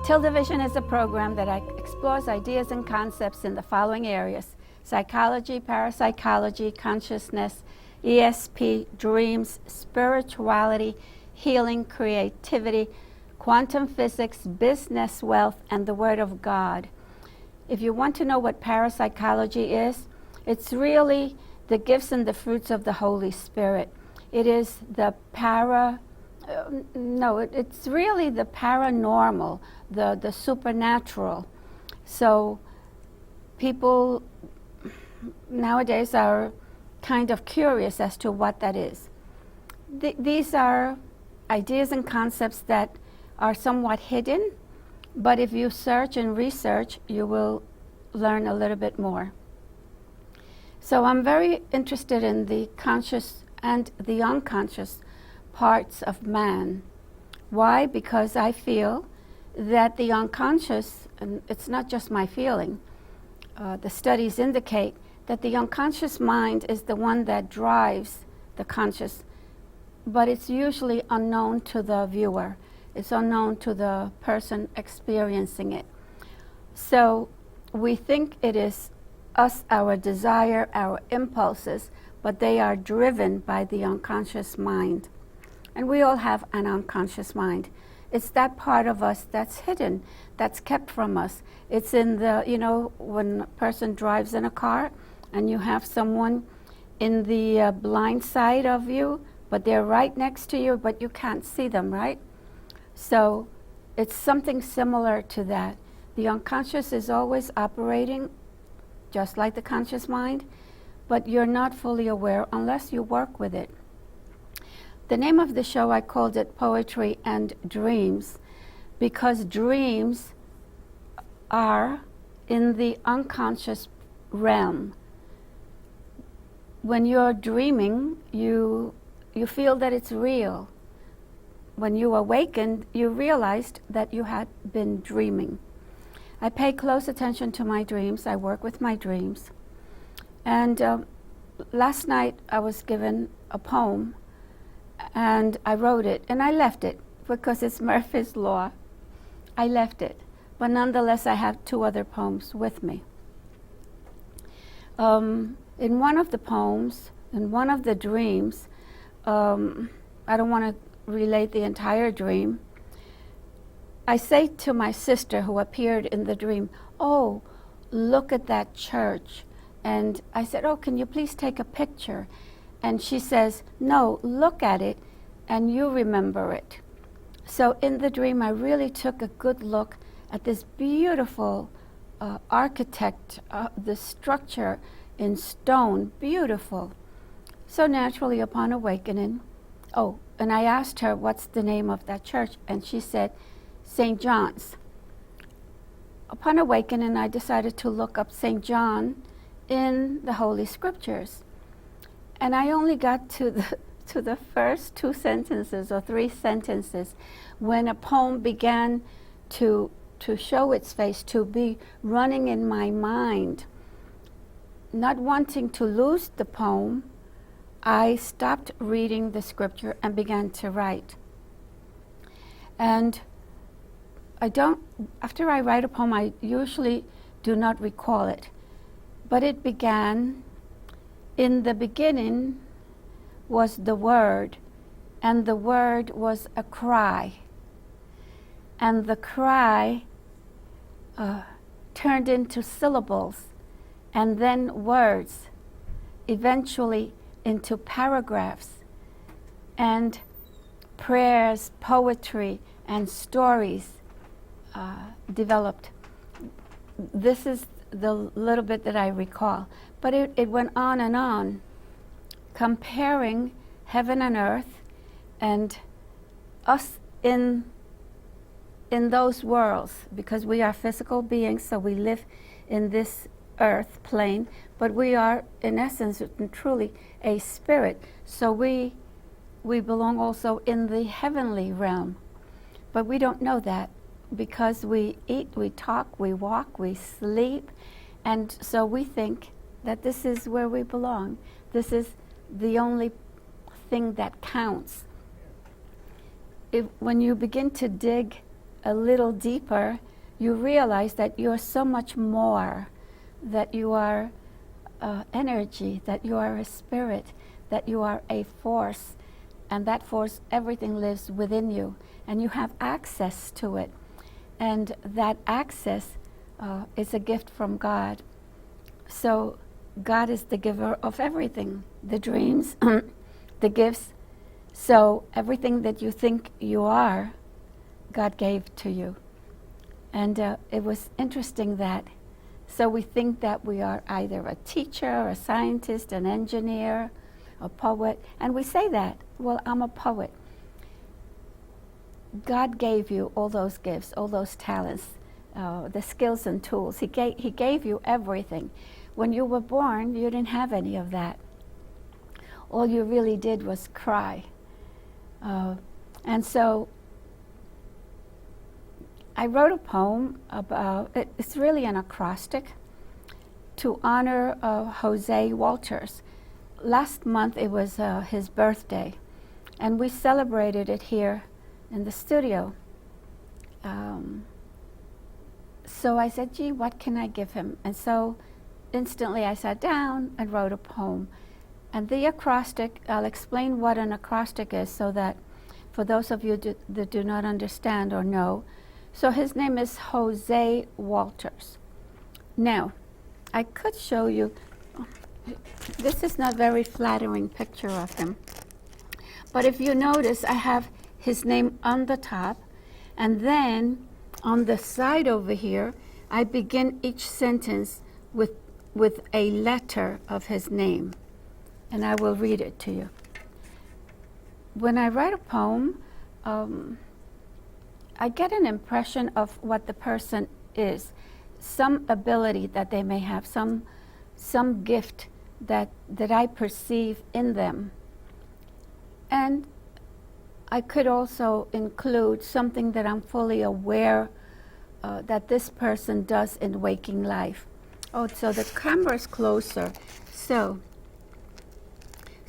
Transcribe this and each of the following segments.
TildeVision is a program that explores ideas and concepts in the following areas: psychology, parapsychology, consciousness, ESP, dreams, spirituality, healing, creativity, quantum physics, business, wealth, and the Word of God. If you want to know what parapsychology is, it's really the gifts and the fruits of the Holy Spirit. It is the it's really the paranormal, the supernatural. So people nowadays are kind of curious as to what that is. These are ideas and concepts that are somewhat hidden, but if you search and research, you will learn a little bit more. So I'm very interested in the conscious and the unconscious parts of man. Why? Because I feel that the unconscious, and it's not just my feeling, the studies indicate that the unconscious mind is the one that drives the conscious, but it's usually unknown to the viewer. It's unknown to the person experiencing it. So we think it is us, our desire, our impulses, but they are driven by the unconscious mind. And we all have an unconscious mind. It's that part of us that's hidden, that's kept from us. It's in the, when a person drives in a car and you have someone in the blind side of you, but they're right next to you, but you can't see them, right? So it's something similar to that. The unconscious is always operating just like the conscious mind, but you're not fully aware unless you work with it. The name of the show, I called it Poetry and Dreams, because dreams are in the unconscious realm. When you're dreaming, you feel that it's real. When you awakened, you realized that you had been dreaming. I pay close attention to my dreams. I work with my dreams. And last night I was given a poem, and I wrote it, and I left it because it's Murphy's Law. I left it, but nonetheless I have two other poems with me. In one of the poems, in one of the dreams, I don't want to relate the entire dream. I say to my sister who appeared in the dream, "Oh, look at that church." And I said, "Oh, can you please take a picture?" And she says, "No, look at it and you remember it." So in the dream, I really took a good look at this beautiful architect, the structure in stone, beautiful. So naturally, upon awakening, and I asked her, "What's the name of that church?" And she said, "St. John's." Upon awakening, I decided to look up St. John in the Holy Scriptures. And I only got to the first two sentences or three sentences when a poem began to show its face, to be running in my mind. Not wanting to lose the poem, I stopped reading the scripture and began to write. And after I write a poem, I usually do not recall it. But it began, "In the beginning was the Word, and the Word was a cry. And the cry turned into syllables, and then words, eventually into paragraphs, and prayers, poetry, and stories developed." This is the little bit that I recall. But it went on, comparing heaven and earth and us in those worlds, because we are physical beings, so we live in this earth plane, but we are in essence and truly a spirit. So we belong also in the heavenly realm. But we don't know that because we eat, we talk, we walk, we sleep, and so we think that this is where we belong. This is the only thing that counts. When you begin to dig a little deeper, you realize that you're so much more, that you are energy, that you are a spirit, that you are a force, and that force, everything lives within you, and you have access to it. And that access is a gift from God. So God is the giver of everything, the dreams, the gifts. So everything that you think you are, God gave to you. And it was interesting that, so we think that we are either a teacher, a scientist, an engineer, a poet, and we say that, well, I'm a poet. God gave you all those gifts, all those talents, the skills and tools. He gave you everything. When you were born, you didn't have any of that. All you really did was cry. And so I wrote a poem about, it's really an acrostic, to honor Jose Walters. Last month it was his birthday, and we celebrated it here in the studio. So I said, gee, what can I give him? And so instantly I sat down and wrote a poem. And the acrostic, I'll explain what an acrostic is so that for those of you that do not understand or know. So his name is Jose Walters. Now, I could show you, this is not a very flattering picture of him. But if you notice, I have his name on the top, and then on the side over here, I begin each sentence with a letter of his name. And I will read it to you. When I write a poem, I get an impression of what the person is, some ability that they may have, some gift that I perceive in them. And I could also include something that I'm fully aware that this person does in waking life. Oh, so the camera is closer. So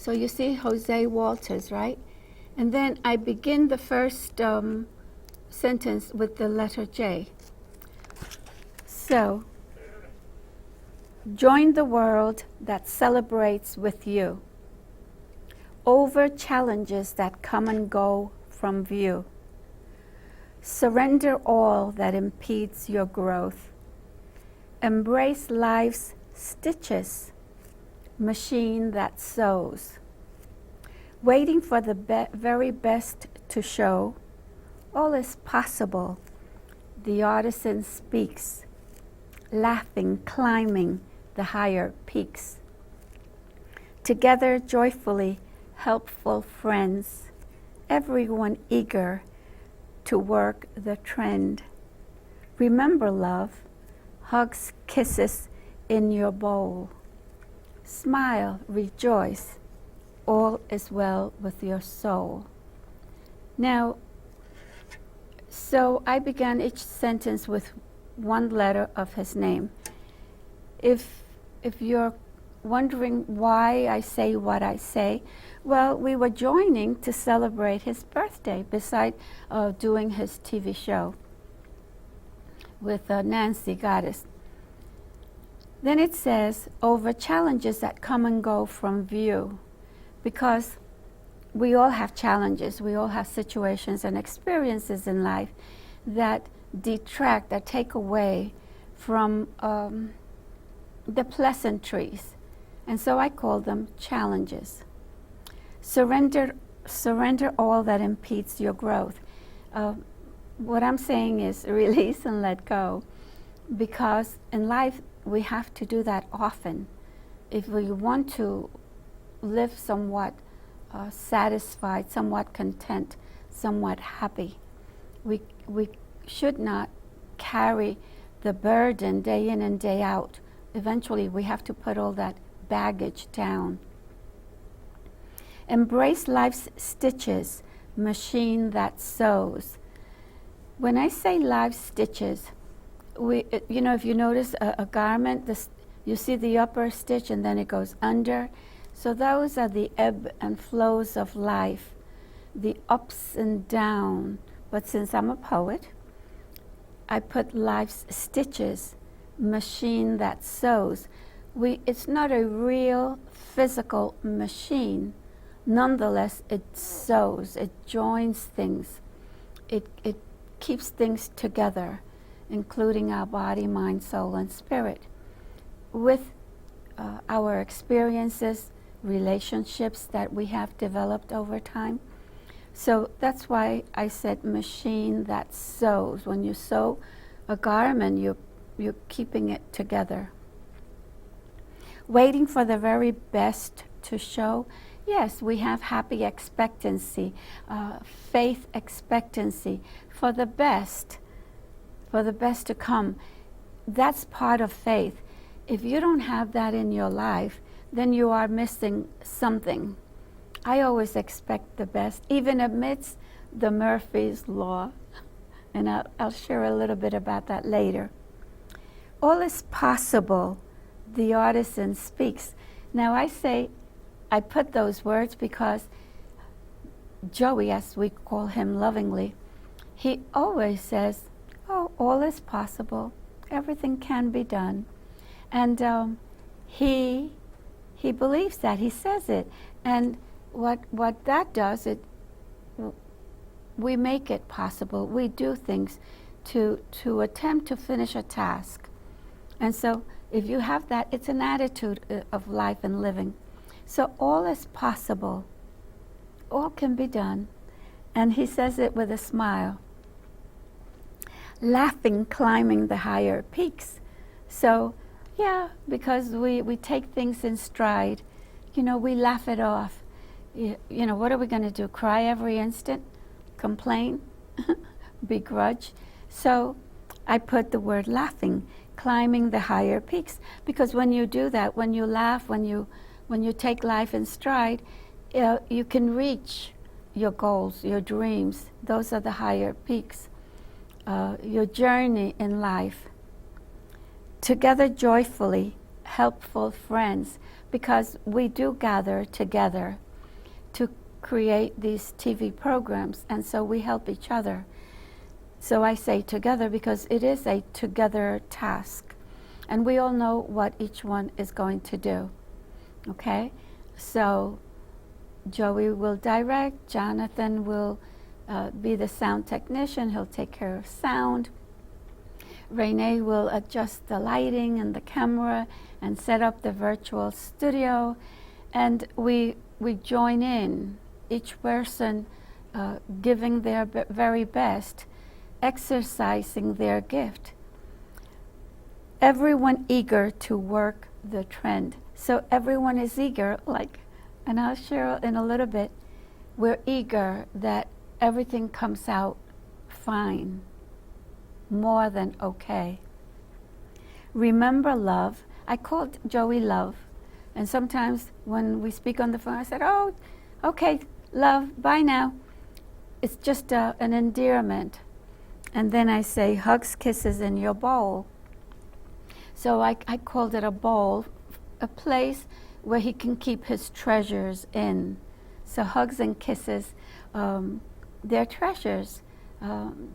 you see Jose Walters, right? And then I begin the first sentence with the letter J. So, join the world that celebrates with you, over challenges that come and go from view. Surrender all that impedes your growth. Embrace life's stitches, machine that sews. Waiting for the very best to show, all is possible. The artisan speaks, laughing, climbing the higher peaks. Together, joyfully, helpful friends, everyone eager to work the trend. Remember love, hugs, kisses in your bowl. Smile, rejoice, all is well with your soul. Now, so I began each sentence with one letter of his name. If you're wondering why I say what I say, well, we were joining to celebrate his birthday beside doing his TV show with Nancy Goddess. Then it says, over challenges that come and go from view, because we all have challenges, we all have situations and experiences in life that detract, that take away from the pleasantries. And so I call them challenges. Surrender all that impedes your growth. What I'm saying is release and let go, because in life we have to do that often. If we want to live somewhat satisfied, somewhat content, somewhat happy, we should not carry the burden day in and day out. Eventually we have to put all that baggage down. Embrace life's stitches, machine that sews. When I say life's stitches, if you notice a garment, you see the upper stitch and then it goes under. So those are the ebb and flows of life, the ups and downs. But since I'm a poet, I put life's stitches, machine that sews. It's not a real physical machine. Nonetheless, it sews, it joins things, it keeps things together, including our body, mind, soul, and spirit, with our experiences, relationships that we have developed over time. So that's why I said machine that sews. When you sew a garment, you're keeping it together. Waiting for the very best to show. Yes, we have happy expectancy, faith expectancy for the best to come. That's part of faith. If you don't have that in your life, then you are missing something. I always expect the best, even amidst the Murphy's Law. And I'll share a little bit about that later. All is possible, the artisan speaks. Now I put those words because Joey, as we call him lovingly, he always says, oh, all is possible. Everything can be done. And he believes that. He says it. And what that does, we make it possible. We do things to attempt to finish a task. And so if you have that, it's an attitude of life and living. So all is possible. All can be done. And he says it with a smile. Laughing, climbing the higher peaks. So, yeah, because we take things in stride. We laugh it off. What are we going to do? Cry every instant? Complain? Begrudge? So I put the word laughing, climbing the higher peaks. Because when you do that, when you laugh, when you take life in stride, you can reach your goals, your dreams. Those are the higher peaks. Your journey in life. Together joyfully, helpful friends, because we do gather together to create these TV programs, and so we help each other. So I say together because it is a together task, and we all know what each one is going to do. Okay? So Joey will direct, Jonathan will be the sound technician, he'll take care of sound. Renee will adjust the lighting and the camera and set up the virtual studio, and we join in, each person giving their very best, exercising their gift. Everyone eager to work the trend. So everyone is eager, and I'll share in a little bit, we're eager that everything comes out fine, more than okay. Remember love. I called Joey Love, and sometimes when we speak on the phone, I said, oh, okay, love, bye now. It's just an endearment. And then I say, hugs, kisses in your bowl. So I called it a bowl, a place where he can keep his treasures in. So hugs and kisses, they're treasures.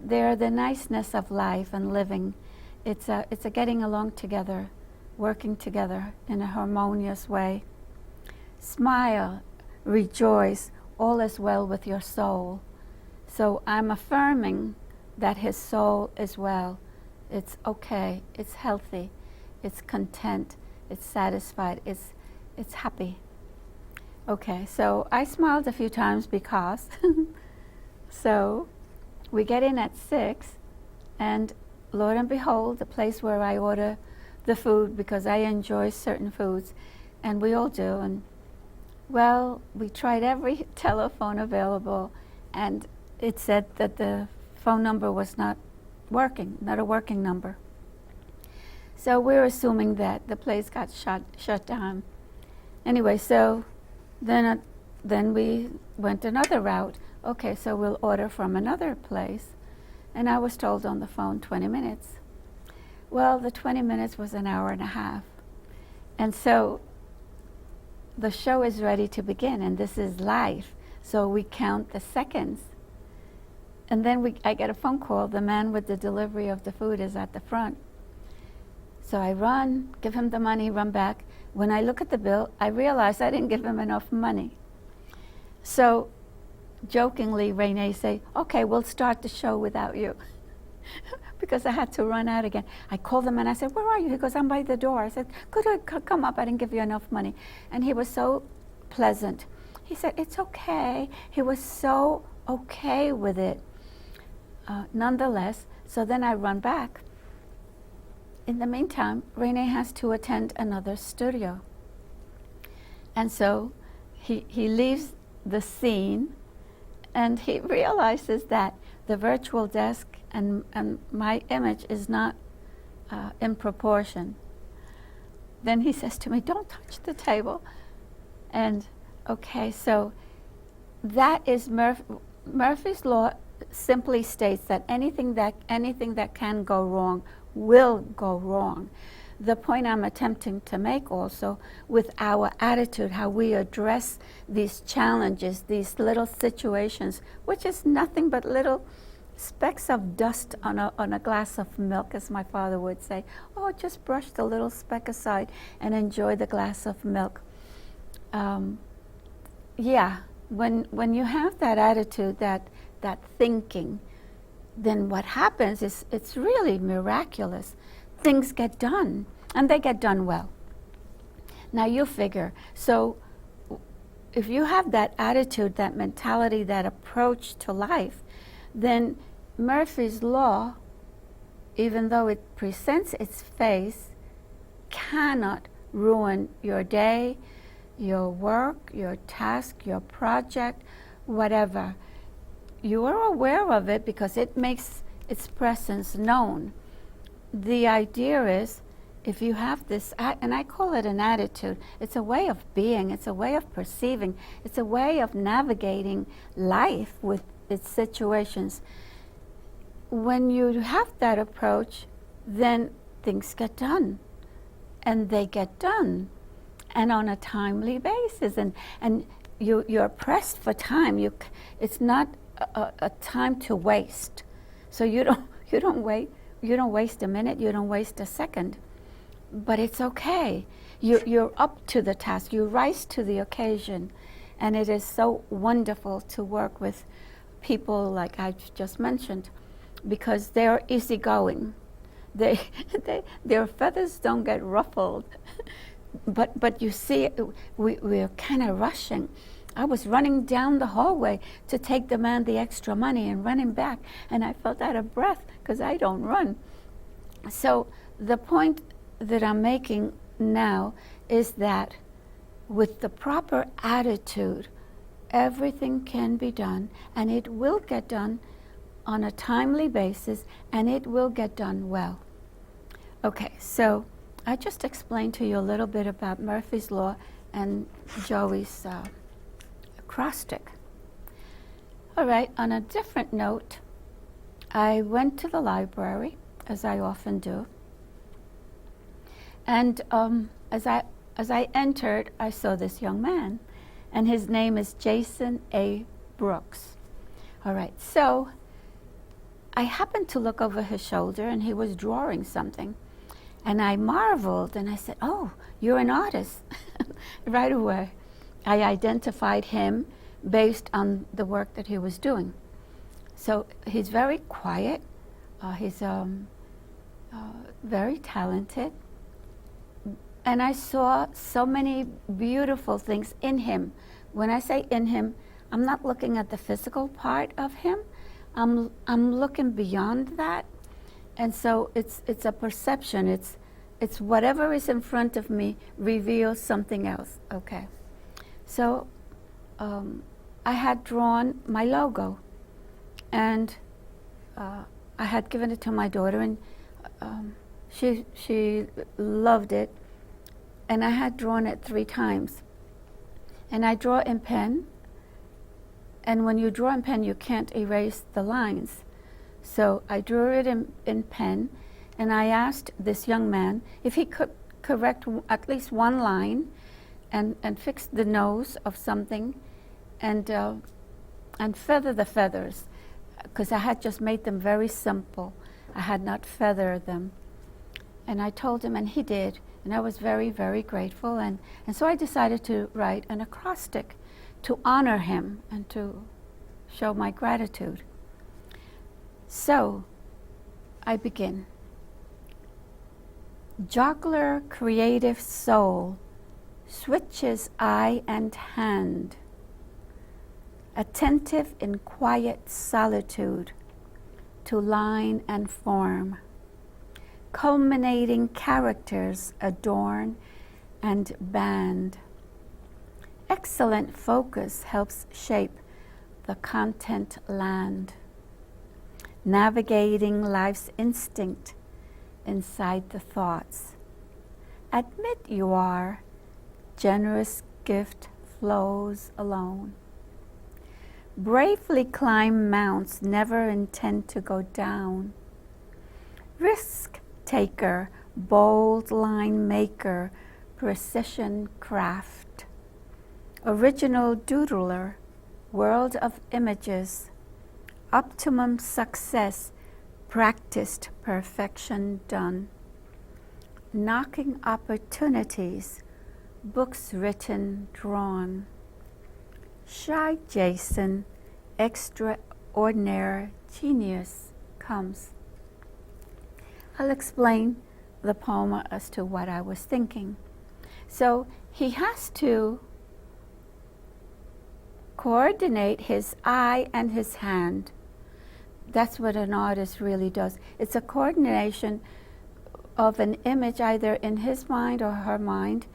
They're the niceness of life and living. It's a getting along together, working together in a harmonious way. Smile, rejoice, all is well with your soul. So I'm affirming that his soul is well. It's okay, it's healthy, it's content, it's satisfied, it's happy. Okay, so I smiled a few times because so we get in at 6, and Lord and behold, the place where I order the food, because I enjoy certain foods, and we all do. And well, we tried every telephone available, and it said that the phone number was not working, not a working number. So we're assuming that the place got shut down. Anyway, so then we went another route. Okay, so we'll order from another place. And I was told on the phone 20 minutes. Well, the 20 minutes was an hour and a half. And so the show is ready to begin, and this is live. So we count the seconds. And then I get a phone call. The man with the delivery of the food is at the front. So I run, give him the money, run back. When I look at the bill, I realize I didn't give him enough money. So jokingly, Renee say, okay, we'll start the show without you. Because I had to run out again. I called him and I said, where are you? He goes, I'm by the door. I said, could I come up? I didn't give you enough money. And he was so pleasant. He said, it's okay. He was so okay with it. Nonetheless, so then I run back. In the meantime, Renee has to attend another studio. And so he leaves the scene and he realizes that the virtual desk and my image is not in proportion. Then he says to me, don't touch the table. And okay, so that is Murphy's Law simply states that anything that can go wrong will go wrong. The point I'm attempting to make also with our attitude, how we address these challenges, these little situations, which is nothing but little specks of dust on a glass of milk, as my father would say. Oh, just brush the little speck aside and enjoy the glass of milk. Yeah, when you have that attitude, that thinking, then what happens is it's really miraculous. Things get done, and they get done well. Now you figure, so if you have that attitude, that mentality, that approach to life, then Murphy's Law, even though it presents its face, cannot ruin your day, your work, your task, your project, whatever. You are aware of it because it makes its presence known. The idea is, if you have this, and I call it an attitude, it's a way of being, it's a way of perceiving, it's a way of navigating life with its situations. When you have that approach, then things get done, and they get done, and on a timely basis, and you're pressed for time. It's not a time to waste. So you don't waste a minute, you don't waste a second. But it's okay. You're up to the task, you rise to the occasion, and it is so wonderful to work with people like I just mentioned, because they're easygoing. Their feathers don't get ruffled. But you see, we're kind of rushing. I was running down the hallway to take the man the extra money and running back, and I felt out of breath because I don't run. So the point that I'm making now is that with the proper attitude, everything can be done, and it will get done on a timely basis, and it will get done well. Okay, so I just explained to you a little bit about Murphy's Law and Joey's acrostic. All right, on a different note, I went to the library, as I often do, and as I entered, I saw this young man, and his name is Jason A. Brooks. All right, so I happened to look over his shoulder, and he was drawing something, and I marveled, and I said, oh, you're an artist. Right away, I identified him based on the work that he was doing. So he's very quiet, he's very talented, and I saw so many beautiful things in him. When I say in him, I'm not looking at the physical part of him, I'm looking beyond that. And so it's a perception, it's whatever is in front of me reveals something else. Okay, so I had drawn my logo, and I had given it to my daughter, and she loved it, and I had drawn it 3 times. And I draw in pen, and when you draw in pen, you can't erase the lines. So I drew it in pen, and I asked this young man if he could correct at least one line and fix the nose of something and feather the feathers. because I had just made them very simple. I had not feathered them. And I told him, and he did, and I was very, very grateful. And so I decided to write an acrostic to honor him and to show my gratitude. So I begin. Jocular creative soul switches eye and hand, attentive in quiet solitude to line and form. Culminating characters adorn and band. Excellent focus helps shape the content land. Navigating life's instinct inside the thoughts. Admit you are, generous gift flows alone. Bravely climb mounts, never intend to go down. Risk taker, bold line maker, precision craft. Original doodler, world of images. Optimum success, practiced perfection done. Knocking opportunities, books written, drawn. Shy Jason, extraordinary genius comes. I'll explain the poem as to what I was thinking. So he has to coordinate his eye and his hand. That's what an artist really does. It's a coordination of an image either in his mind or her mind,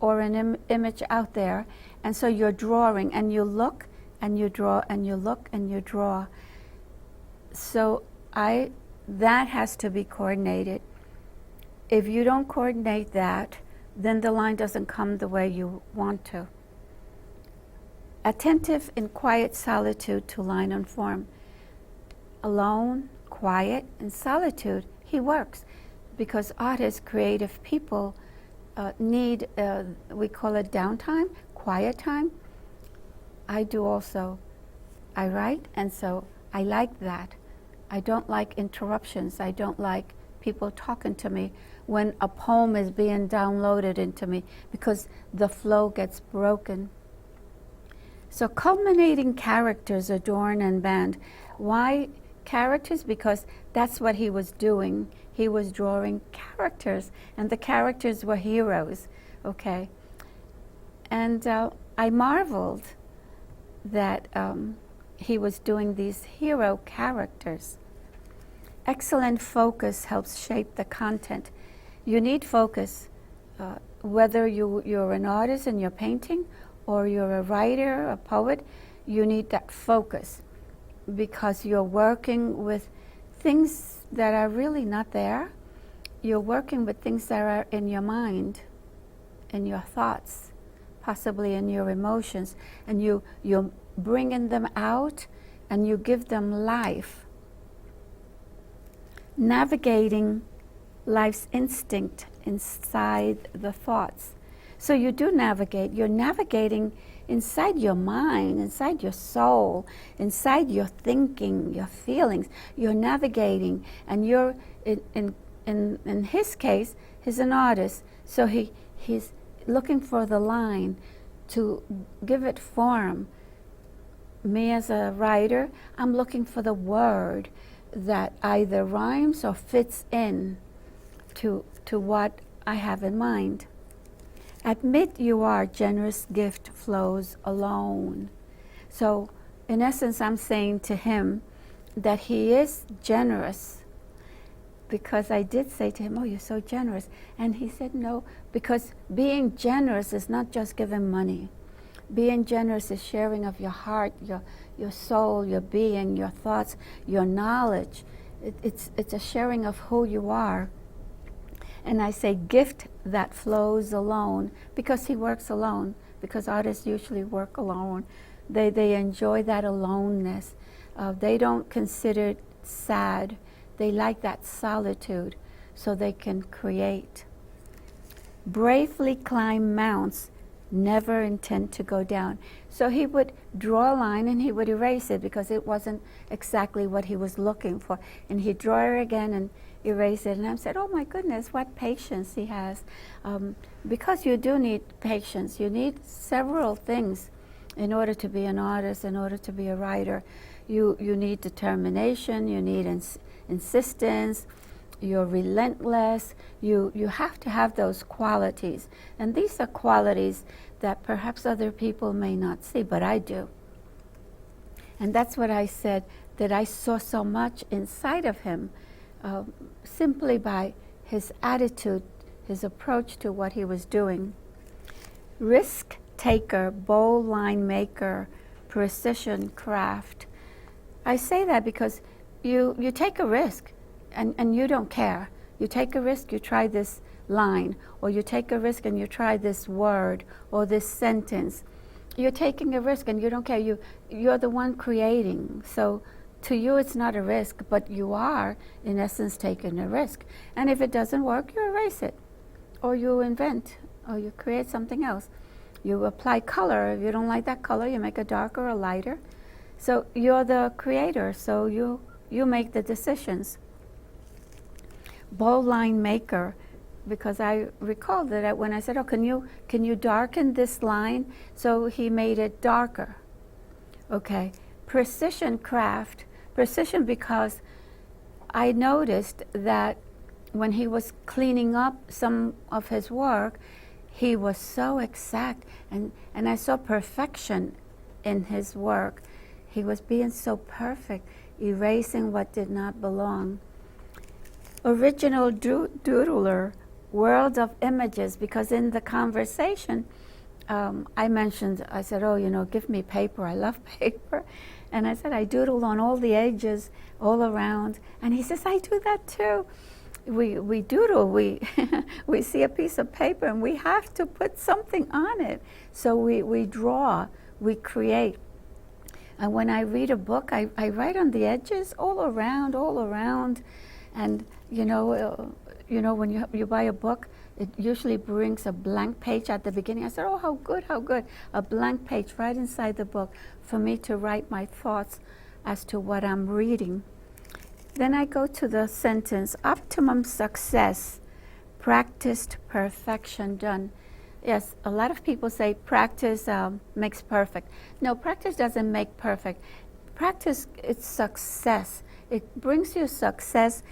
or an image out there. And so you're drawing, and you look, and you draw, and you look, and you draw. So that has to be coordinated. If you don't coordinate that, then the line doesn't come the way you want to. Attentive in quiet solitude to line and form. Alone, quiet, in solitude, he works. Because artists, creative people need, we call it downtime, quiet time. I do also. I write, and so I like that. I don't like interruptions. I don't like people talking to me when a poem is being downloaded into me, because the flow gets broken. So culminating characters adorn and band. Why characters? Because that's what he was doing. He was drawing characters, and the characters were heroes, okay? And I marveled that he was doing these hero characters. Excellent focus helps shape the content. You need focus, whether you're an artist and you're painting, or you're a writer, a poet, you need that focus, because you're working with things that are really not there. You're working with things that are in your mind, in your thoughts, possibly in your emotions, and you're bringing them out, and you give them life. Navigating life's instinct inside the thoughts. So you do navigate. You're navigating inside your mind, inside your soul, inside your thinking, your feelings. You're navigating, and you're in his case, he's an artist, so he's looking for the line to give it form. Me as a writer, I'm looking for the word that either rhymes or fits in to what I have in mind. Admit you are, generous gift flows alone. So in essence, I'm saying to him that he is generous, because I did say to him, oh, you're so generous. And he said, no, because being generous is not just giving money. Being generous is sharing of your heart, your soul, your being, your thoughts, your knowledge. It's a sharing of who you are. And I say gift that flows alone, because he works alone, because artists usually work alone. They enjoy that aloneness. They don't consider it sad. They like that solitude, so they can create. Bravely climb mounts, never intend to go down. So he would draw a line and he would erase it because it wasn't exactly what he was looking for. And he'd draw it again and erase it. And I said, oh my goodness, what patience he has. Because you do need patience. You need several things in order to be an artist, in order to be a writer. You need determination, you need insistence, you're relentless. You have to have those qualities. And these are qualities that perhaps other people may not see, but I do. And that's what I said, that I saw so much inside of him simply by his attitude, his approach to what he was doing. Risk taker, bold line maker, precision craft. I say that because you take a risk and you don't care. You take a risk, you try this line, or you take a risk and you try this word or this sentence. You're taking a risk and you don't care. You're the one creating. So to you it's not a risk, but you are in essence taking a risk. And if it doesn't work, you erase it, or you invent, or you create something else. You apply color. If you don't like that color, you make it darker or lighter. So you're the creator, so you make the decisions. Bold line maker, because I recall that when I said, oh, can you darken this line? So he made it darker. Okay. Precision craft. Precision because I noticed that when he was cleaning up some of his work, he was so exact, and I saw perfection in his work. He was being so perfect, erasing what did not belong. Original doodler, world of images, because in the conversation, I said, oh, give me paper. I love paper. And I said, I doodled on all the edges, all around. And he says, I do that too. We doodle, we see a piece of paper and we have to put something on it. So we draw, we create. And when I read a book, I write on the edges, all around. And when you buy a book, it usually brings a blank page at the beginning. I said, oh, how good. A blank page right inside the book for me to write my thoughts as to what I'm reading. Then I go to the sentence, optimum success, practiced perfection done. Yes, a lot of people say practice makes perfect. No, practice doesn't make perfect. Practice, it's success. It brings you success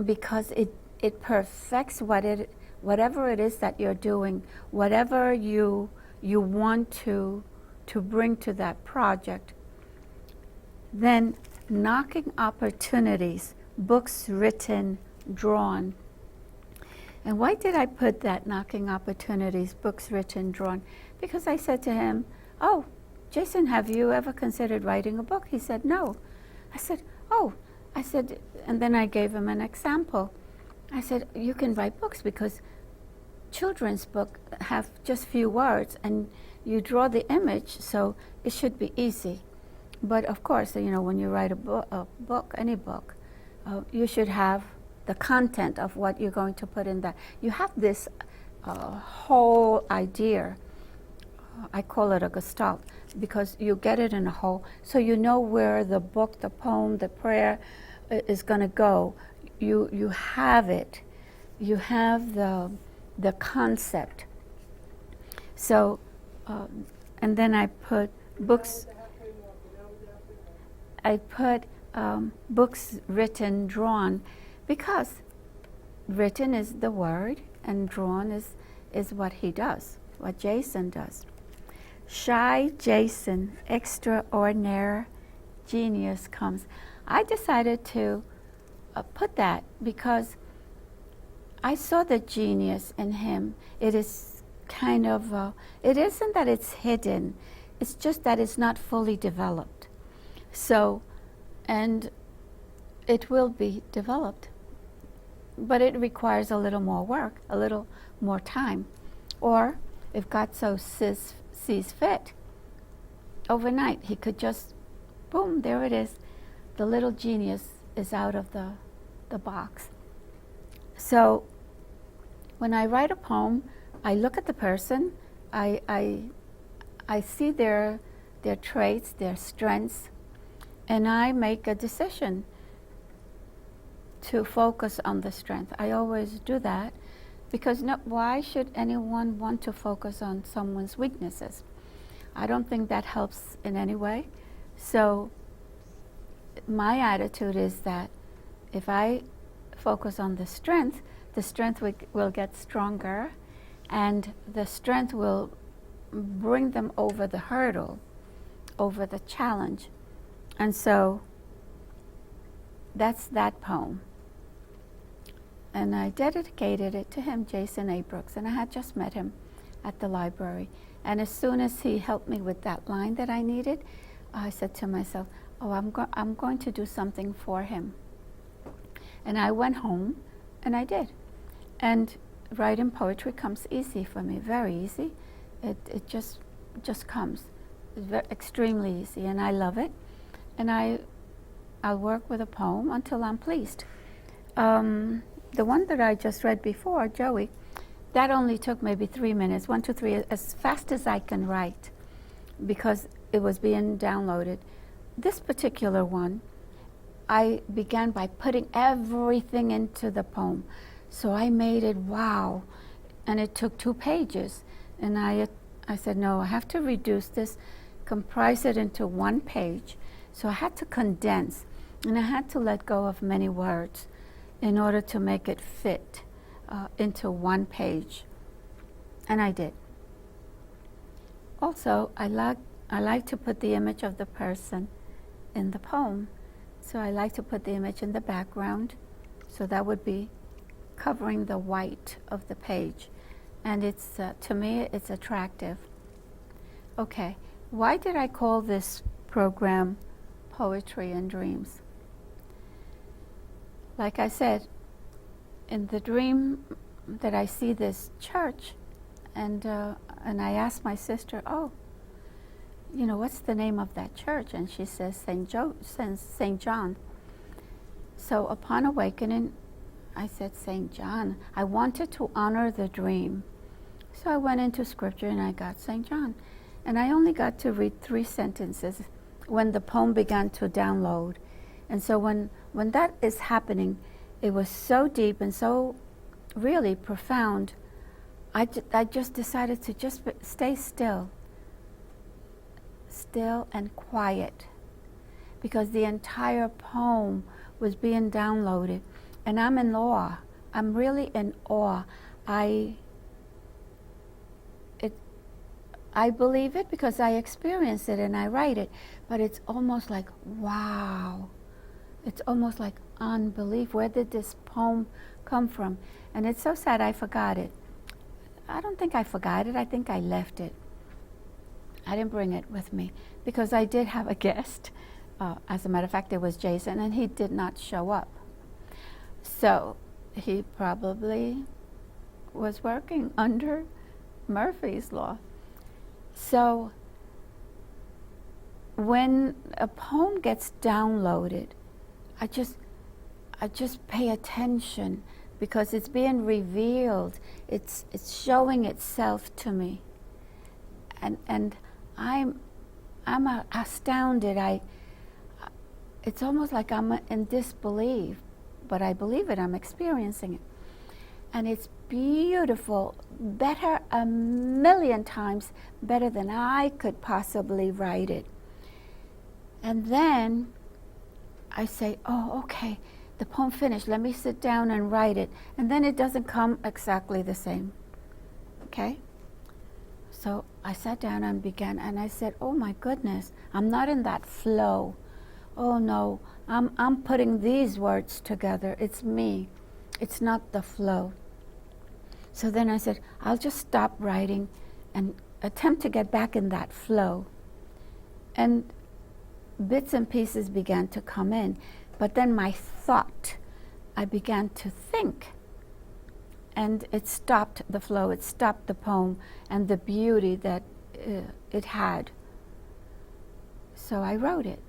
because it perfects whatever it is that you're doing, whatever you want to bring to that project. Then knocking opportunities, books written, drawn. And why did I put that, knocking opportunities, books written, drawn? Because I said to him, oh, Jason, have you ever considered writing a book? He said, no. I said, and then I gave him an example. I said, you can write books because children's books have just few words and you draw the image, so it should be easy. But of course, when you write a book, any book, you should have the content of what you're going to put in that. You have this whole idea. I call it a gestalt because you get it in a whole, so you know where the book, the poem, the prayer is going to go. You have it. You have the concept. So, and then I put books. I put books written, drawn, because written is the word and drawn is what he does, what Jason does. Shy Jason, extraordinary genius comes. I decided to put that because I saw the genius in him. It is kind of, it isn't that it's hidden, it's just that it's not fully developed. So, and it will be developed, but it requires a little more work, a little more time. Or if God so sees fit, overnight he could just, boom, there it is. The little genius is out of the box. So when I write a poem, I look at the person, I see their traits, their strengths, and I make a decision to focus on the strength. I always do that because why should anyone want to focus on someone's weaknesses? I don't think that helps in any way. So my attitude is that if I focus on the strength will get stronger, and the strength will bring them over the hurdle, over the challenge. And so that's that poem. And I dedicated it to him, Jason A. Brooks, and I had just met him at the library. And as soon as he helped me with that line that I needed, I said to myself, oh, I'm going to do something for him. And I went home, and I did. And writing poetry comes easy for me, very easy. It just comes. It's extremely easy, and I love it. And I'll work with a poem until I'm pleased. The one that I just read before, Joey, that only took maybe 3 minutes, 1 to 3, as fast as I can write, because it was being downloaded. This particular one, I began by putting everything into the poem. So I made it wow, and it took 2 pages. And I said, no, I have to reduce this, comprise it into 1 page. So I had to condense, and I had to let go of many words in order to make it fit into 1 page. And I did. Also, I like to put the image of the person in the poem. So I like to put the image in the background. So that would be covering the white of the page. And it's, to me, it's attractive. Okay, why did I call this program Poetry and Dreams? Like I said, in the dream that I see this church, and I asked my sister, oh, you know, what's the name of that church? And she says St. John. So upon awakening, I said St. John. I wanted to honor the dream. So I went into scripture and I got St. John. And I only got to read 3 sentences when the poem began to download. And so when that is happening, it was so deep and so really profound, I just decided to just stay still and quiet, because the entire poem was being downloaded. And I'm in awe. I'm really in awe. I believe it because I experience it and I write it, but it's almost like, wow. It's almost like unbelief. Where did this poem come from? And it's so sad I forgot it. I don't think I forgot it. I think I left it. I didn't bring it with me because I did have a guest. As a matter of fact, it was Jason, and he did not show up. So he probably was working under Murphy's Law. So when a poem gets downloaded, I just pay attention because it's being revealed. It's showing itself to me, and I'm astounded. It's almost like I'm in disbelief, but I believe it. I'm experiencing it, and it's beautiful. Better, a million times better than I could possibly write it. And then I say, oh, okay, the poem finished. Let me sit down and write it. And then it doesn't come exactly the same. Okay? So I sat down and began, and I said, oh my goodness, I'm not in that flow. Oh no, I'm putting these words together. It's me. It's not the flow. So then I said, I'll just stop writing and attempt to get back in that flow. And bits and pieces began to come in. But then my thought, I began to think. And it stopped the flow, it stopped the poem and the beauty that it had. So I wrote it.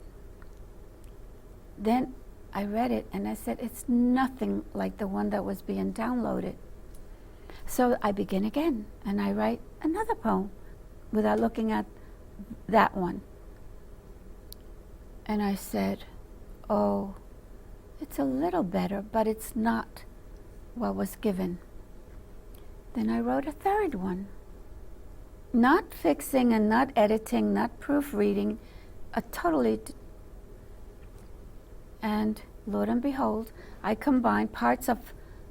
Then I read it and I said, it's nothing like the one that was being downloaded. So I begin again and I write another poem. without looking at that one. And I said, oh, it's a little better, but it's not what was given. Then I wrote a third one. Not fixing and not editing, not proofreading, and Lord and behold, I combined parts of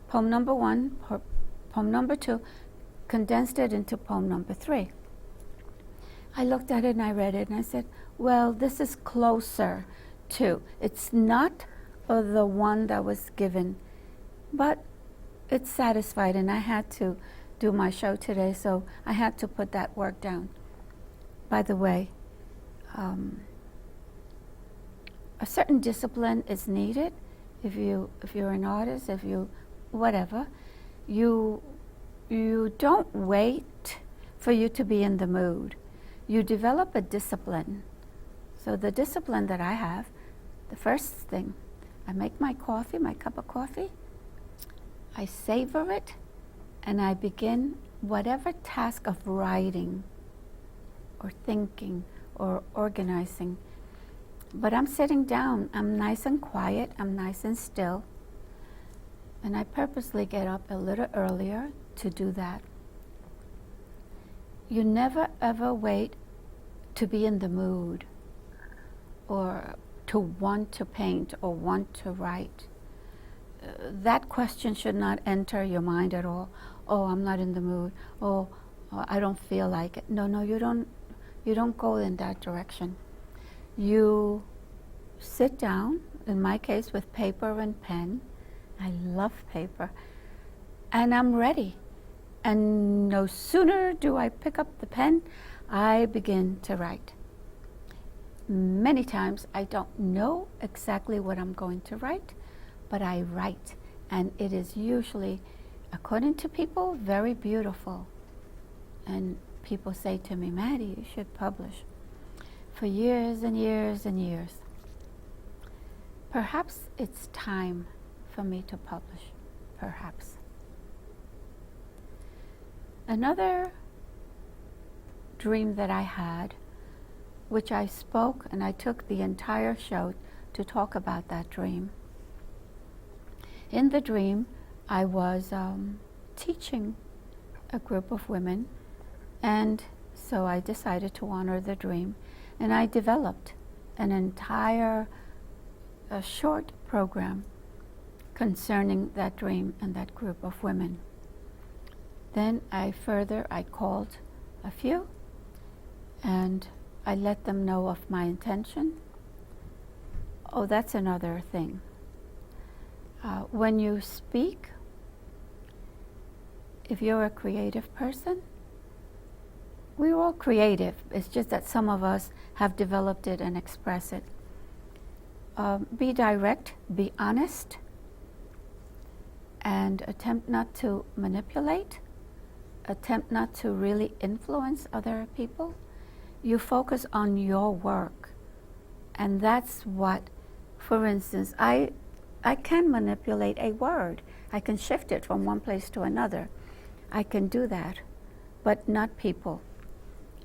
poem number 1, poem number 2, condensed it into poem number 3. I looked at it and I read it and I said, well, this is closer to. It's not the one that was given, but it's satisfied, and I had to do my show today, so I had to put that work down. By the way, a certain discipline is needed if you're an artist, if you whatever. You don't wait for you to be in the mood. You develop a discipline. So the discipline that I have, the first thing, I make my coffee, my cup of coffee, I savor it, and I begin whatever task of writing or thinking or organizing. But I'm sitting down, I'm nice and quiet, I'm nice and still, and I purposely get up a little earlier to do that. You never ever wait to be in the mood or to want to paint or want to write. That question should not enter your mind at all. Oh, I'm not in the mood. Oh, I don't feel like it. No, you don't go in that direction. You sit down, in my case with paper and pen. I love paper. And I'm ready. And no sooner do I pick up the pen, I begin to write. Many times I don't know exactly what I'm going to write, but I write, and it is usually, according to people, very beautiful. And people say to me, Maddie, you should publish. For years and years and years. Perhaps it's time for me to publish. Perhaps. Another dream that I had, which I spoke, and I took the entire show to talk about that dream. In the dream, I was teaching a group of women, and so I decided to honor the dream, and I developed an entire short program concerning that dream and that group of women. Then I called a few, and I let them know of my intention. Oh, that's another thing. When you speak, if you're a creative person, we're all creative. It's just that some of us have developed it and express it. Be direct, be honest, and attempt not to manipulate, attempt not to really influence other people. You focus on your work. And that's what, for instance, I can manipulate a word. I can shift it from one place to another. I can do that, but not people.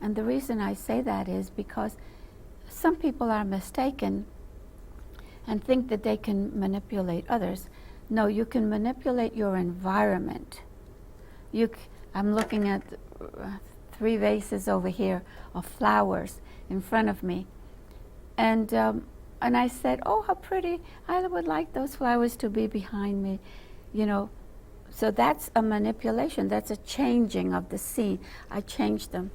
And the reason I say that is because some people are mistaken and think that they can manipulate others. No, you can manipulate your environment. I'm looking at 3 vases over here of flowers in front of me. And I said, oh, how pretty. I would like those flowers to be behind me, So that's a manipulation. That's a changing of the scene. I changed them.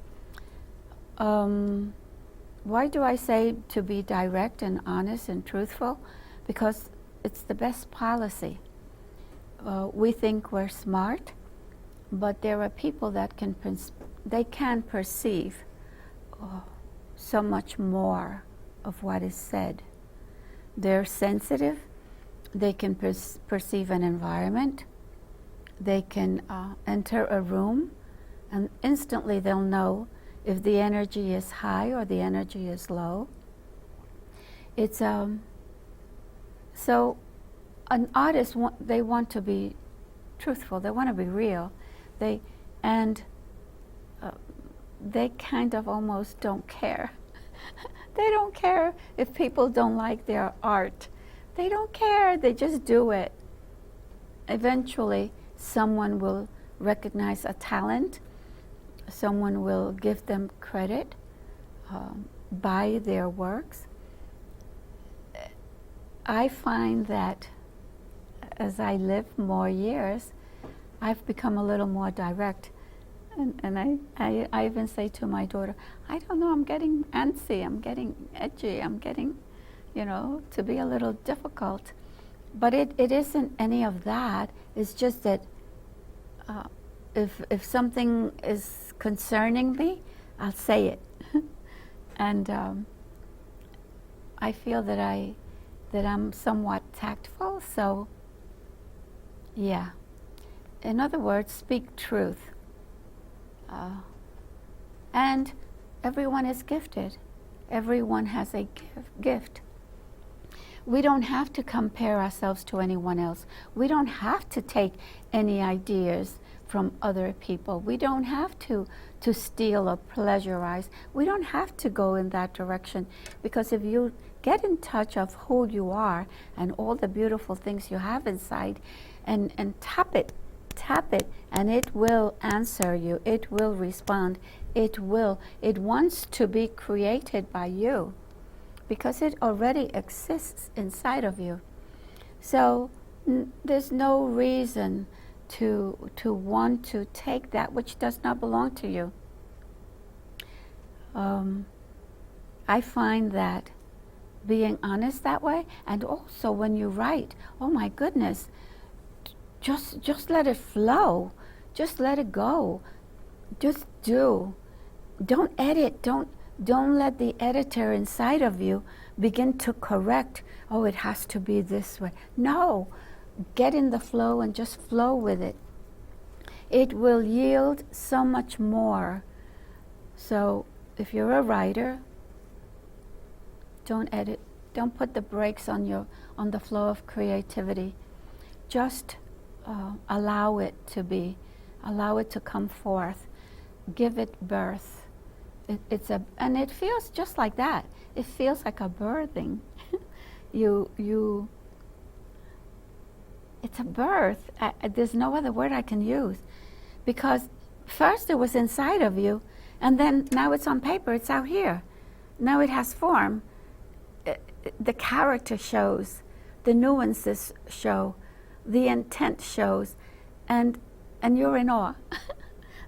Why do I say to be direct and honest and truthful? Because it's the best policy. We think we're smart, but there are people that can perceive so much more of what is said. They're sensitive. They can perceive an environment. They can enter a room, and instantly they'll know if the energy is high or the energy is low. It's so an artist they want to be truthful. They want to be real. they kind of almost don't care. They don't care if people don't like their art. They don't care, they just do it. Eventually, someone will recognize a talent, someone will give them credit, buy their works. I find that as I live more years, I've become a little more direct. And I even say to my daughter, I don't know, I'm getting antsy, I'm getting edgy, I'm getting, to be a little difficult. But it isn't any of that. It's just that if something is concerning me, I'll say it. And I feel that I'm somewhat tactful, so yeah. In other words, speak truth. And everyone is gifted. Everyone has a gift. We don't have to compare ourselves to anyone else. We don't have to take any ideas from other people. We don't have to steal or pleasurize. We don't have to go in that direction, because if you get in touch of who you are and all the beautiful things you have inside, and tap it, and it will answer you. It will respond. It wants to be created by you, because it already exists inside of you. So there's no reason to want to take that which does not belong to you. I find that being honest that way, and also when you write, oh my goodness, just let it flow. Just let it go. Just do. Don't edit. Don't let the editor inside of you begin to correct. Oh, it has to be this way. No. Get in the flow and just flow with it. It will yield so much more. So if you're a writer, don't edit. Don't put the brakes on the flow of creativity. Just allow it to be. Allow it to come forth. Give it birth. And it feels just like that. It feels like a birthing. It's a birth. There's no other word I can use, because first it was inside of you, and then now it's on paper. It's out here. Now it has form. The character shows. The nuances show. The intent shows, and you're in awe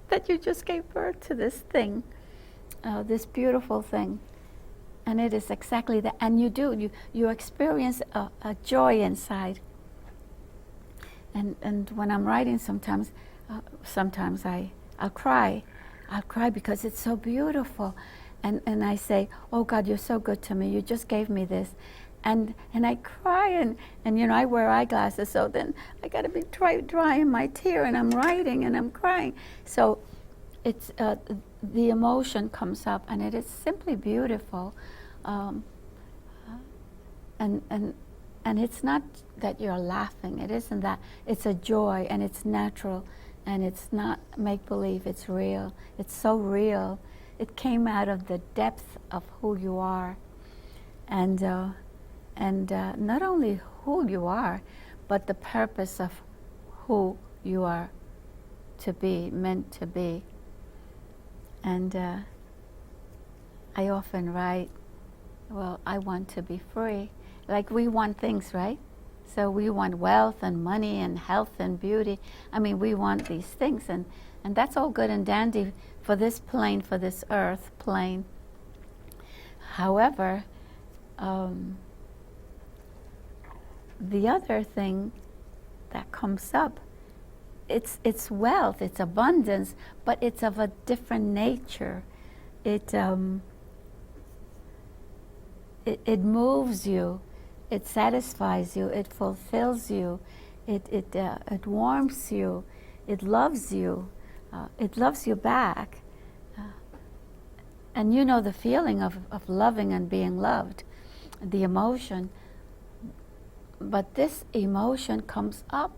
that you just gave birth to this thing, this beautiful thing. And it is exactly that. And you experience a joy inside. And when I'm writing, sometimes I'll cry. I'll cry because it's so beautiful. And I say, oh God, you're so good to me. You just gave me this. And I cry, and I wear eyeglasses, so then I got to be drying my tear, and I'm writing and I'm crying. So it's the emotion comes up, and it is simply beautiful. And it's not that you're laughing. It isn't that. It's a joy, and it's natural, and it's not make-believe. It's real. It's so real. It came out of the depth of who you are, and not only who you are, but the purpose of who you are to be, meant to be. And I often write, well, I want to be free. Like we want things, right? So we want wealth and money and health and beauty. I mean, we want these things, and that's all good and dandy for this plane, for this earth plane. However, the other thing that comes up, it's wealth, it's abundance, but it's of a different nature. It moves you, it satisfies you, it fulfills you, it warms you, it loves you back. And you know the feeling of loving and being loved, the emotion. But this emotion comes up,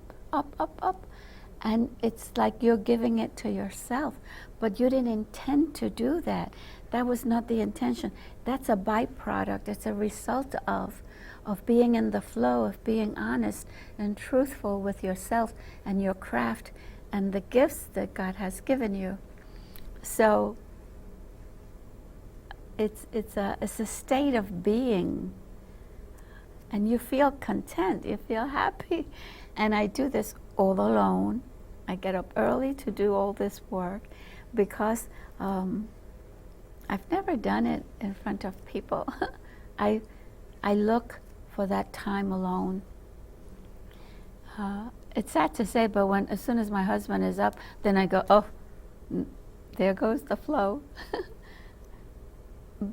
And it's like you're giving it to yourself, but you didn't intend to do that. That was not the intention. That's a byproduct. It's a result of being in the flow, of being honest and truthful with yourself and your craft and the gifts that God has given you. So it's a state of being, and you feel content, you feel happy. And I do this all alone. I get up early to do all this work because I've never done it in front of people. I look for that time alone. It's sad to say, but as soon as my husband is up, then I go, oh, there goes the flow.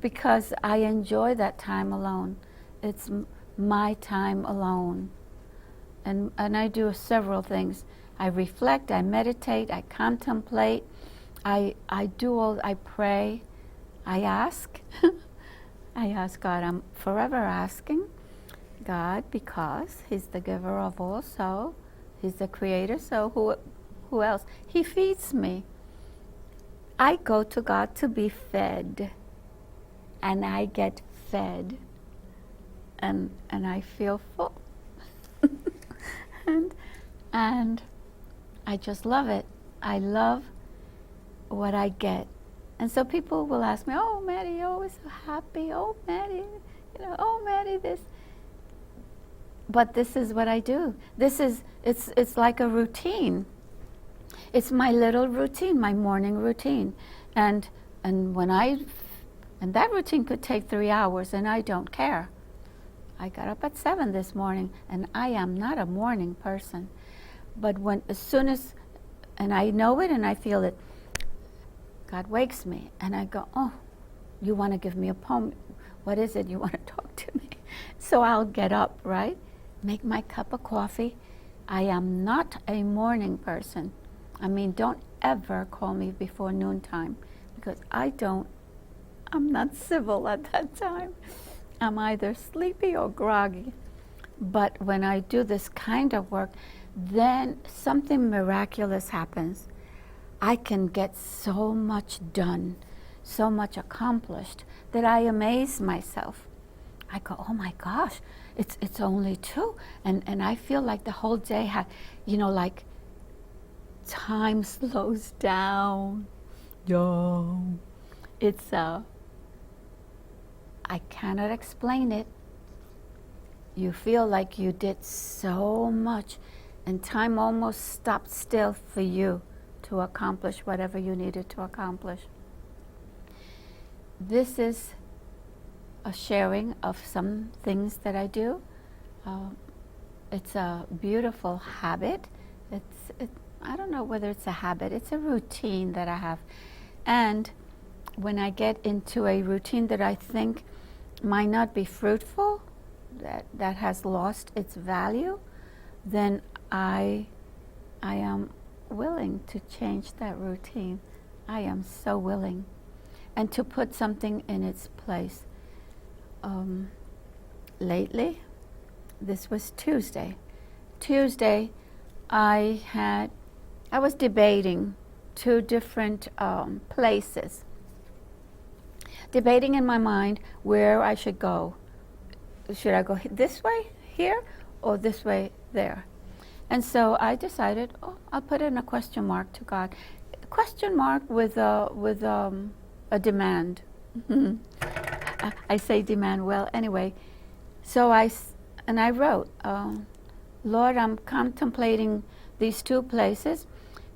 Because I enjoy that time alone. It's my time alone. And I do several things. I reflect, I meditate, I contemplate, I pray, I ask. I ask God. I'm forever asking God, because He's the giver of all, so He's the creator, so who else? He feeds me. I go to God to be fed, and I get fed, and I feel full. and I just love it. I love what I get. And so people will ask me, oh, Maddie, you're always so happy. Oh, Maddie, oh, Maddie, this. But this is what I do. It's like a routine. It's my little routine, my morning routine. And that routine could take 3 hours, and I don't care. I got up at 7 this morning, and I am not a morning person. But and I know it and I feel it, God wakes me, and I go, oh, you want to give me a poem? What is it you want to talk to me? So I'll get up, right? Make my cup of coffee. I am not a morning person. I mean, don't ever call me before noontime, because I'm not civil at that time. I'm either sleepy or groggy. But when I do this kind of work, then something miraculous happens. I can get so much done, so much accomplished, that I amaze myself. I go, oh my gosh, it's only 2. And I feel like the whole day like time slows down. It's I cannot explain it. You feel like you did so much, and time almost stopped still for you to accomplish whatever you needed to accomplish. This is a sharing of some things that I do. It's a beautiful habit. I don't know whether it's a habit. It's a routine that I have. And when I get into a routine that I think might not be fruitful, that has lost its value, then I am willing to change that routine. I am so willing. And to put something in its place. Lately, this was Tuesday. Tuesday, I was debating 2 different places. Debating in my mind where I should go. Should I go this way, here, or this way, there? And so I decided, I'll put in a question mark to God. Question mark with a demand. I say demand well anyway. So I wrote, Lord, I'm contemplating these 2 places.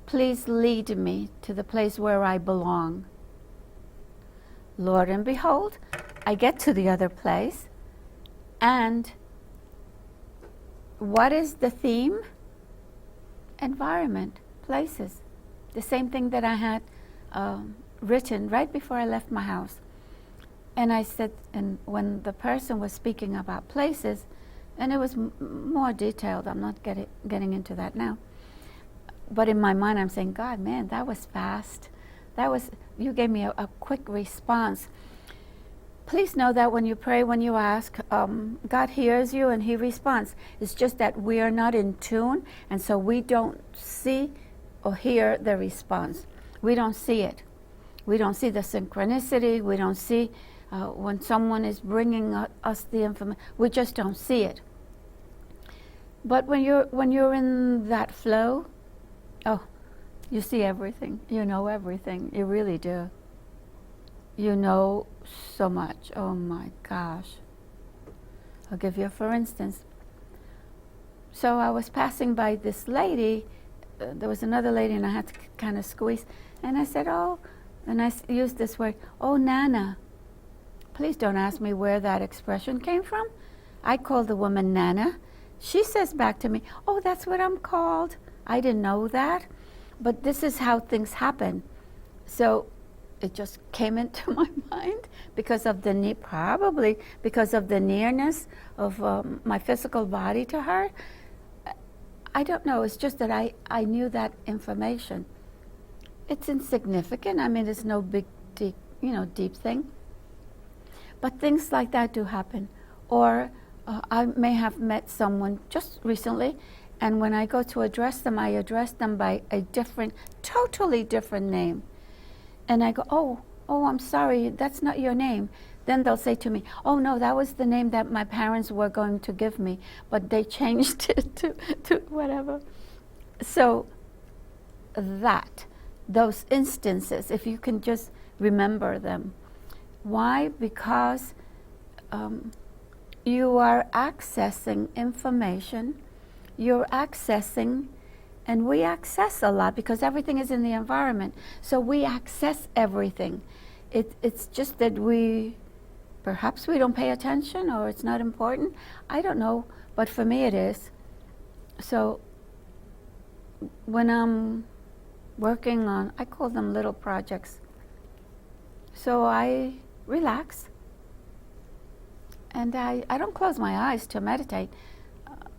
Please lead me to the place where I belong. Lord and behold, I get to the other place, and what is the theme? Environment, places. The same thing that I had written right before I left my house. And I said, and when the person was speaking about places, and it was more detailed, I'm not getting into that now. But in my mind, I'm saying, God, man, that was fast. You gave me a quick response. Please know that when you pray, when you ask, God hears you and He responds. It's just that we are not in tune, and so we don't see or hear the response. We don't see it. We don't see the synchronicity. We don't see when someone is bringing us the information. We just don't see it. But when you're in that flow, oh, you see everything. You know everything. You really do. You know so much. Oh my gosh. I'll give you a for instance. So I was passing by this lady. There was another lady, and I had to kind of squeeze. And I said, oh, and I used this word, oh, Nana. Please don't ask me where that expression came from. I called the woman Nana. She says back to me, oh, that's what I'm called. I didn't know that. But this is how things happen. So it just came into my mind because of the probably because of the nearness of my physical body to her. I don't know. It's just that I knew that information. It's insignificant. I mean, it's no big, deep thing. But things like that do happen. Or I may have met someone just recently, and when I go to address them, I address them by a totally different name. And I go, oh, I'm sorry, that's not your name. Then they'll say to me, oh no, that was the name that my parents were going to give me, but they changed it to whatever. So those instances, if you can just remember them. Why? Because you are accessing information, you're accessing, and we access a lot because everything is in the environment. So we access everything. It's just that perhaps we don't pay attention, or it's not important. I don't know, but for me it is. So when I'm working on, I call them little projects. So I relax, and I don't close my eyes to meditate.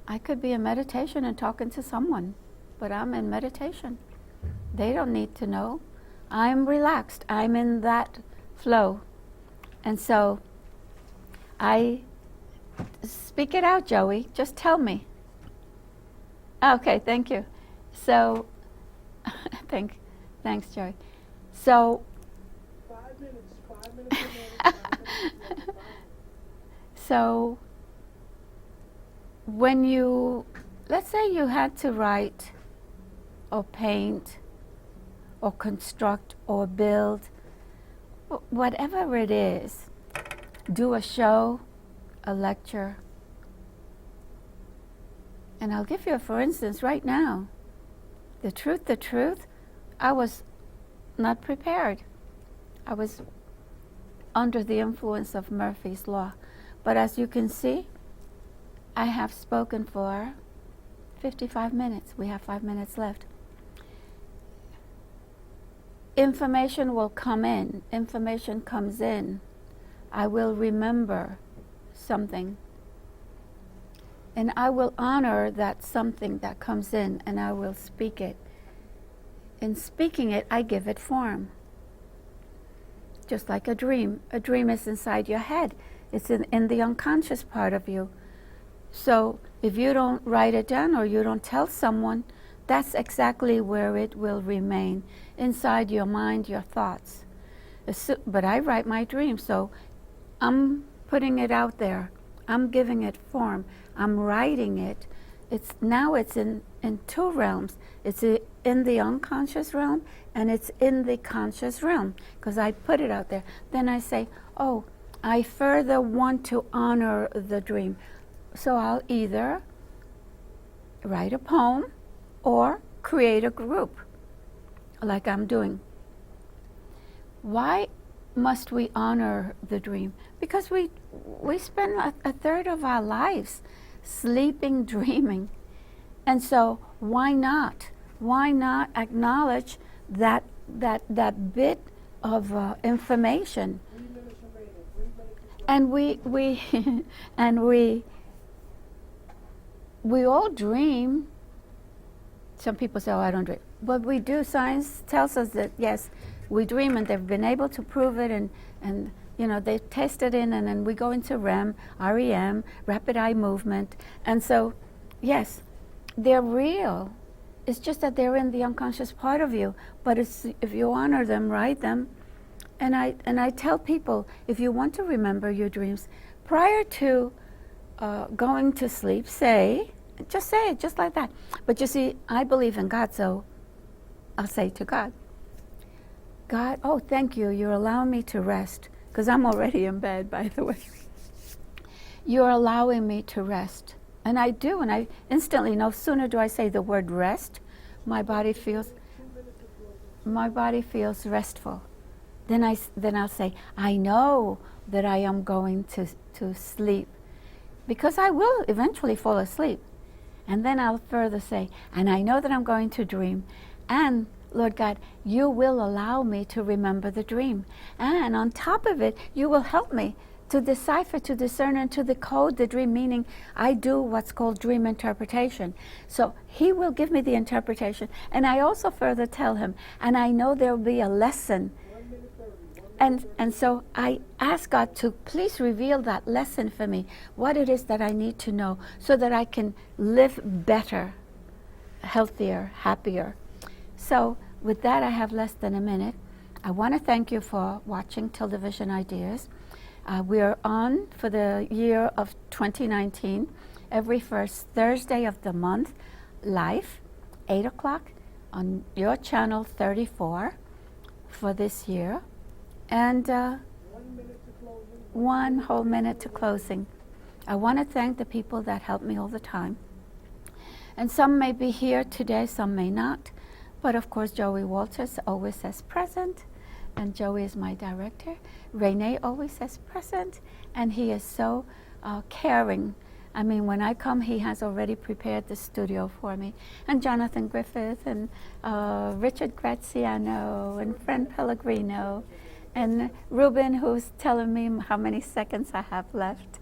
I could be in meditation and talking to someone, but I'm in meditation. They don't need to know. I'm relaxed. I'm in that flow. And so I speak it out, Joey. Just tell me. Okay, thank you. So, thanks, Joey. So, 5 minutes. 5 minutes. 5 minutes. So, let's say you had to write or paint or construct or build, whatever it is, do a show, a lecture. And I'll give you a for instance right now. The truth, I was not prepared. I was under the influence of Murphy's Law. But as you can see, I have spoken for 55 minutes. We have 5 minutes left. Information will come in. Information comes in. I will remember something. And I will honor that something that comes in, and I will speak it. In speaking it, I give it form. Just like a dream. A dream is inside your head. It's in the unconscious part of you. So if you don't write it down or you don't tell someone, that's exactly where it will remain, inside your mind, your thoughts. But I write my dreams, so I'm putting it out there. I'm giving it form. I'm writing it. It's in two realms. It's in the unconscious realm, and it's in the conscious realm, because I put it out there. Then I say, oh, I further want to honor the dream. So I'll either write a poem or create a group, like I'm doing. Why must we honor the dream? Because we spend a third of our lives sleeping, dreaming. And so why not? Why not acknowledge that bit of information? And we all dream. Some people say, oh, I don't dream. But we do. Science tells us that, yes, we dream, and they've been able to prove it, and they've tested it, and then we go into REM, rapid eye movement. And so, yes, they're real. It's just that they're in the unconscious part of you. But it's, if you honor them, write them. And I tell people, if you want to remember your dreams, prior to going to sleep, say it just like that. But you see, I believe in God, so I'll say to God, God, oh, thank you. You're allowing me to rest. Because I'm already in bed, by the way. You're allowing me to rest. And I do, and I instantly, no sooner do I say the word rest, my body feels restful. Then I'll say, I know that I am going to sleep, because I will eventually fall asleep. And then I'll further say, and I know that I'm going to dream. And Lord God, you will allow me to remember the dream. And on top of it, you will help me to decipher, to discern, and to decode the dream, meaning I do what's called dream interpretation. So he will give me the interpretation. And I also further tell him, and I know there will be a lesson. And so I ask God to please reveal that lesson for me, what it is that I need to know, so that I can live better, healthier, happier. So with that, I have less than a minute. I want to thank you for watching TildeVision Ideas. We are on for the year of 2019, every first Thursday of the month, live, 8 o'clock on your channel 34 for this year. And 1 minute to closing. 1 whole minute to closing. I want to thank the people that help me all the time. And some may be here today, some may not. But of course, Joey Walters always says present, and Joey is my director. Renee always says present, and he is so caring. I mean, when I come, he has already prepared the studio for me. And Jonathan Griffith, and Richard Graziano, and Fran Pellegrino, and Ruben, who's telling me how many seconds I have left.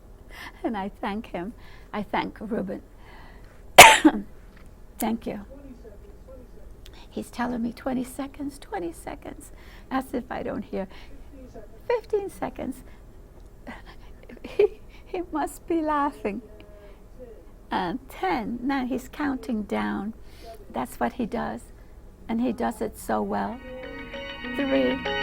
And I thank him. I thank Ruben. Thank you. 20 seconds. He's telling me 20 seconds, 20 seconds, as if I don't hear. 15 seconds. 15 seconds. He must be laughing. 10. Now he's counting down. That's what he does. And he does it so well. 3.